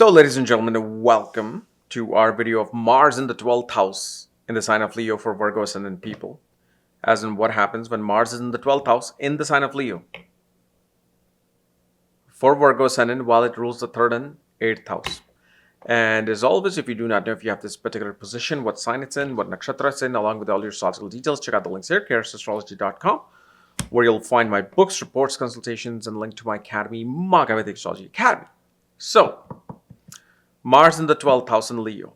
So, ladies and gentlemen, welcome to our video of Mars in the 12th house in the sign of Leo for Virgo ascendant people. As in, what happens when Mars is in the 12th house in the sign of Leo for Virgo ascendant while it rules the 3rd and 8th house. And as always, if you do not know if you have this particular position, what sign it's in, what nakshatra it's in, along with all your astrological details, check out the links here, chaosastrology.com, where you'll find my books, reports, consultations, and link to my academy, Magavedic Astrology Academy. So, Mars in the 12th house in Leo.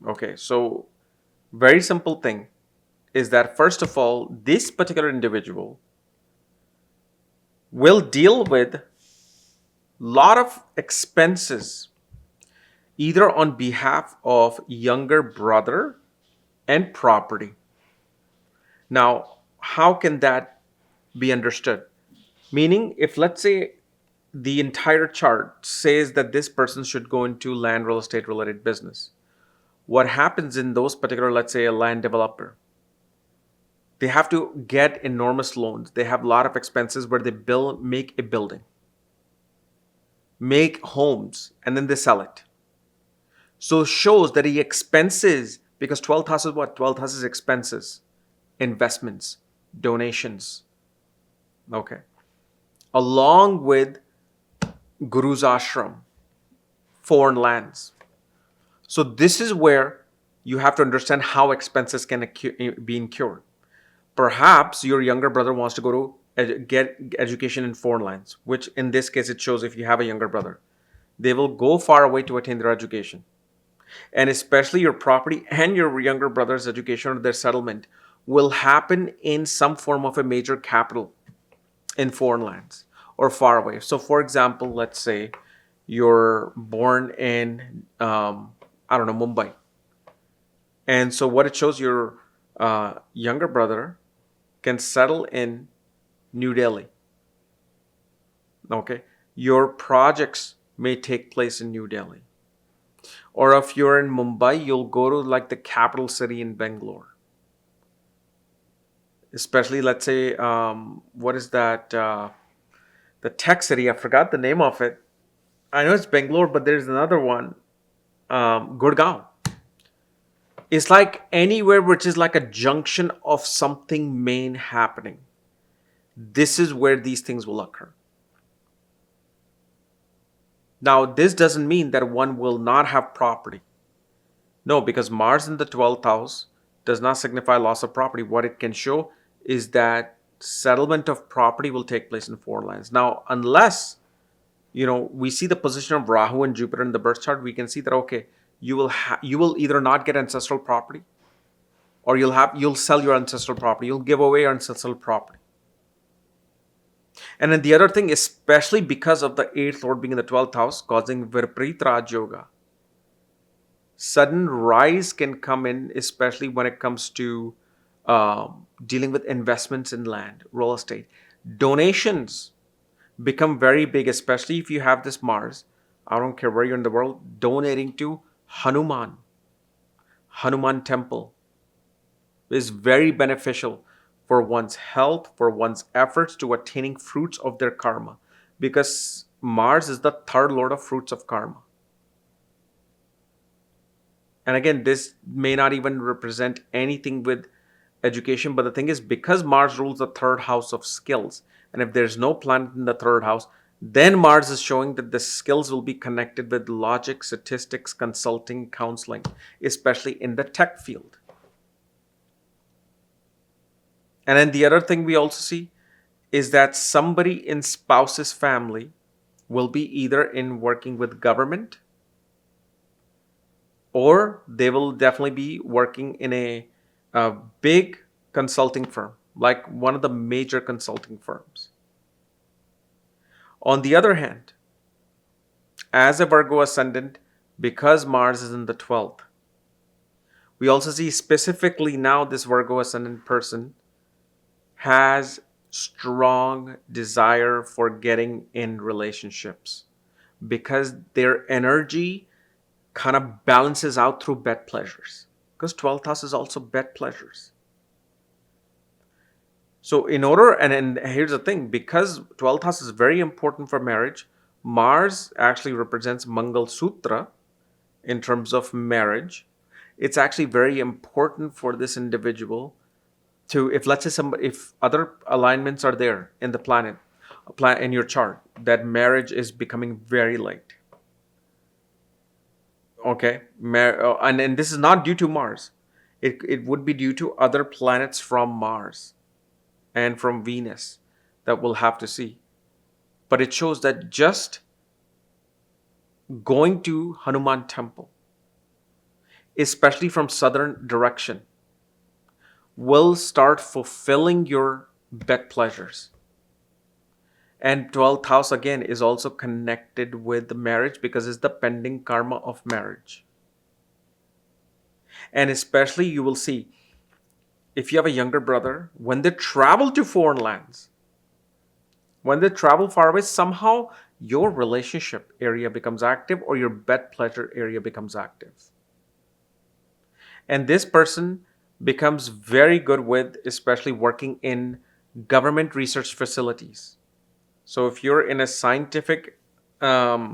Okay, so very simple thing is that first of all, this particular individual will deal with lot of expenses either on behalf of younger brother and property. Now, how can that be understood? Meaning, if let's say the entire chart says that this person should go into land real estate related business, what happens in those particular, let's say a land developer, they have to get enormous loans. They have a lot of expenses where they make a building, make homes, and then they sell it. So it shows that he expenses, because 12th house is what? 12th house is expenses, investments, donations. Okay. Along with Guru's ashram, foreign lands. So this is where you have to understand how expenses can be incurred. Perhaps your younger brother wants to go to get education in foreign lands, which in this case it shows if you have a younger brother, they will go far away to attain their education. And especially your property and your younger brother's education or their settlement will happen in some form of a major capital in foreign lands or far away. So for example, let's say you're born in, Mumbai. And so what it shows, your younger brother can settle in New Delhi. Okay. Your projects may take place in New Delhi. Or if you're in Mumbai, you'll go to like the capital city in Bangalore. Especially, let's say, what is that? The tech city. I forgot the name of it. I know it's Bangalore, but there's another one, Gurgaon. It's like anywhere which is like a junction of something main happening. This is where these things will occur. Now, this doesn't mean that one will not have property. No, because Mars in the 12th house does not signify loss of property. What it can show is that settlement of property will take place in foreign lands. Now, unless, we see the position of Rahu and Jupiter in the birth chart, we can see that, okay, you will either not get ancestral property, or you'll sell your ancestral property. You'll give away your ancestral property. And then the other thing, especially because of the 8th lord being in the 12th house, causing Virprit Raj Yoga, sudden rise can come in, especially when it comes to dealing with investments in land, real estate. Donations become very big, especially if you have this Mars. I don't care where you're in the world, donating to Hanuman temple is very beneficial for one's health, for one's efforts to attaining fruits of their karma, because Mars is the 3rd lord of fruits of karma. And again, this may not even represent anything with education, but the thing is, because Mars rules the 3rd house of skills, and if there's no planet in the 3rd house, then Mars is showing that the skills will be connected with logic, statistics, consulting, counseling, especially in the tech field. And then the other thing we also see is that somebody in spouse's family will be either in working with government, or they will definitely be working in a big consulting firm, like one of the major consulting firms. On the other hand, as a Virgo ascendant, because Mars is in the 12th, we also see specifically now this Virgo ascendant person has strong desire for getting in relationships, because their energy kind of balances out through bed pleasures, because 12th house is also bed pleasures. So in order, and here's the thing, because 12th house is very important for marriage, Mars actually represents Mangal Sutra in terms of marriage. It's actually very important for this individual to, if let's say if other alignments are there in the planet, in your chart, that marriage is becoming very late. Okay, and this is not due to Mars. It would be due to other planets from Mars and from Venus that we'll have to see. But it shows that just going to Hanuman temple, especially from southern direction, will start fulfilling your bed pleasures. And 12th house again is also connected with the marriage because it's the pending karma of marriage. And especially you will see, if you have a younger brother, when they travel to foreign lands, when they travel far away, somehow your relationship area becomes active or your bed pleasure area becomes active. And this person becomes very good with, especially working in government research facilities. So if you're in a scientific, area,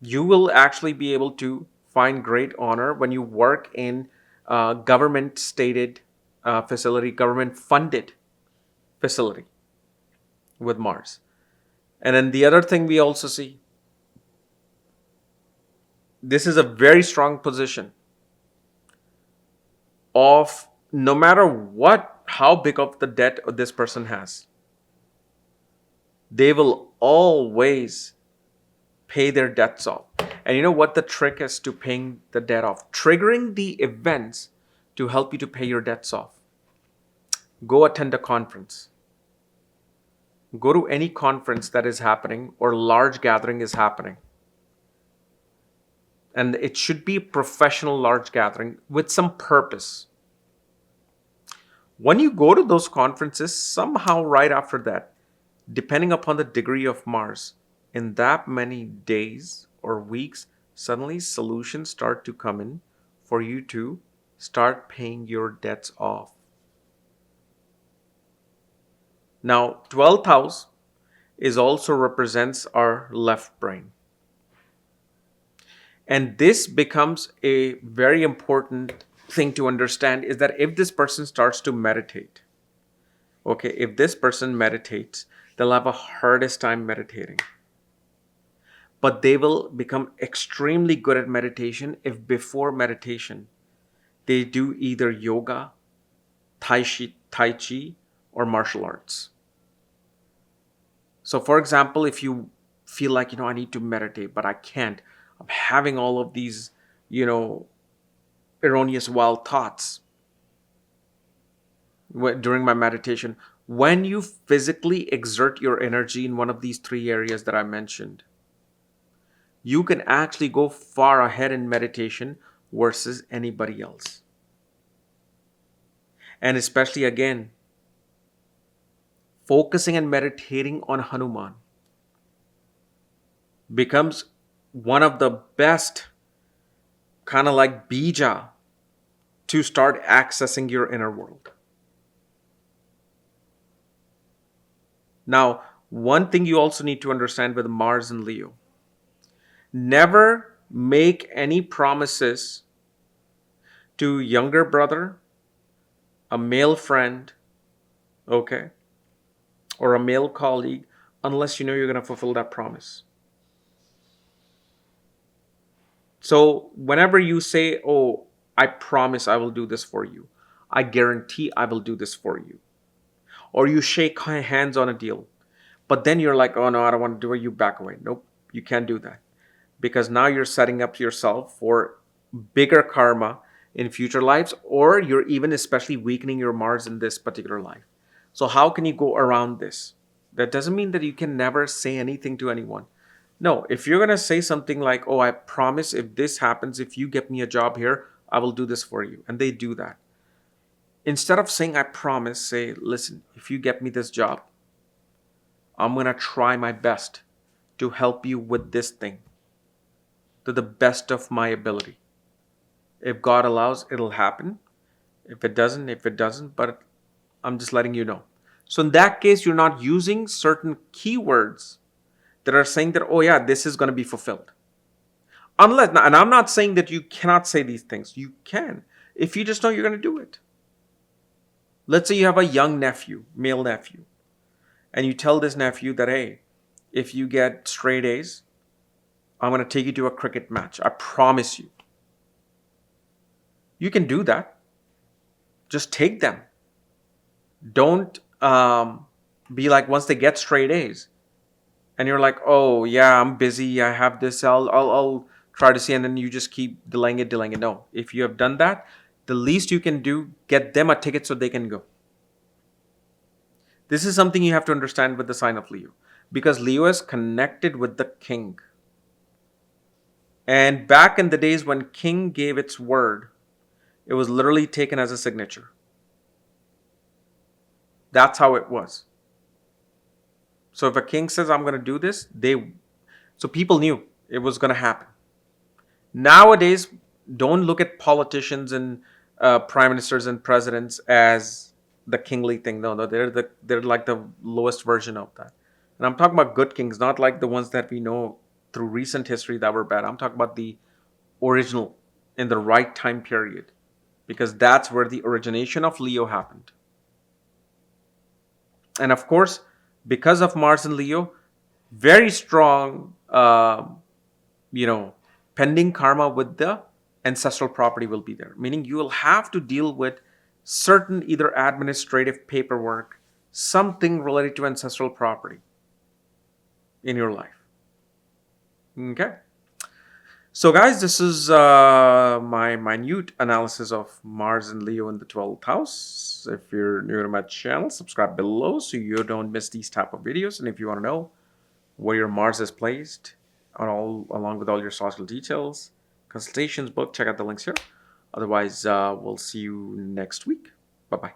you will actually be able to find great honor when you work in government stated facility, government funded facility with Mars. And then the other thing we also see, this is a very strong position of no matter how big of the debt this person has, they will always pay their debts off. And you know what the trick is to paying the debt off? Triggering the events to help you to pay your debts off. Go attend a conference. Go to any conference that is happening or large gathering is happening. And it should be a professional large gathering with some purpose. When you go to those conferences, somehow right after that, depending upon the degree of Mars, in that many days or weeks, suddenly solutions start to come in for you to start paying your debts off. Now, 12th house is also represents our left brain. And this becomes a very important thing to understand, is that if this person starts to meditate, okay, if this person meditates, they'll have a hardest time meditating. But they will become extremely good at meditation if before meditation they do either yoga, tai chi, or martial arts. So for example, if you feel like, I need to meditate, but I can't, I'm having all of these, erroneous wild thoughts during my meditation. When you physically exert your energy in one of these three areas that I mentioned, you can actually go far ahead in meditation versus anybody else. And especially again, focusing and meditating on Hanuman becomes one of the best kind of like bija to start accessing your inner world. Now, one thing you also need to understand with Mars and Leo, never make any promises to younger brother, a male friend, okay, or a male colleague, unless you know you're going to fulfill that promise. So whenever you say, oh, I promise I will do this for you, I guarantee I will do this for you, or you shake hands on a deal, but then you're like, oh no, I don't want to do it, you back away. Nope, you can't do that. Because now you're setting up yourself for bigger karma in future lives, or you're even especially weakening your Mars in this particular life. So how can you go around this? That doesn't mean that you can never say anything to anyone. No, if you're going to say something like, oh, I promise if this happens, if you get me a job here, I will do this for you. And they do that. Instead of saying, I promise, say, listen, if you get me this job, I'm going to try my best to help you with this thing to the best of my ability. If God allows, it'll happen. If it doesn't, but I'm just letting you know. So in that case, you're not using certain keywords that are saying that, oh yeah, this is going to be fulfilled. Unless, and I'm not saying that you cannot say these things. You can, if you just know you're going to do it. Let's say you have a young nephew, male nephew, and you tell this nephew that, hey, if you get straight A's, I'm going to take you to a cricket match. I promise you. You can do that. Just take them. Don't be like, once they get straight A's, and you're like, oh yeah, I'm busy, I have this, I'll try to see, and then you just keep delaying it. No, if you have done that, the least you can do, get them a ticket so they can go. This is something you have to understand with the sign of Leo, because Leo is connected with the king. And back in the days when king gave its word, it was literally taken as a signature. That's how it was. So if a king says, I'm going to do this, so people knew it was going to happen. Nowadays, don't look at politicians and prime ministers and presidents as the kingly thing. No, they're like the lowest version of that. And I'm talking about good kings, not like the ones that we know through recent history that were bad. I'm talking about the original in the right time period, because that's where the origination of Leo happened. And of course, because of Mars and Leo, very strong, pending karma with the ancestral property will be there. Meaning you will have to deal with certain either administrative paperwork, something related to ancestral property in your life. Okay. So guys, this is my minute analysis of Mars and Leo in the 12th house. If you're new to my channel, subscribe below so you don't miss these type of videos. And if you want to know where your Mars is placed, along with all your astrological details, consultations, book, check out the links here. Otherwise, we'll see you next week. Bye-bye.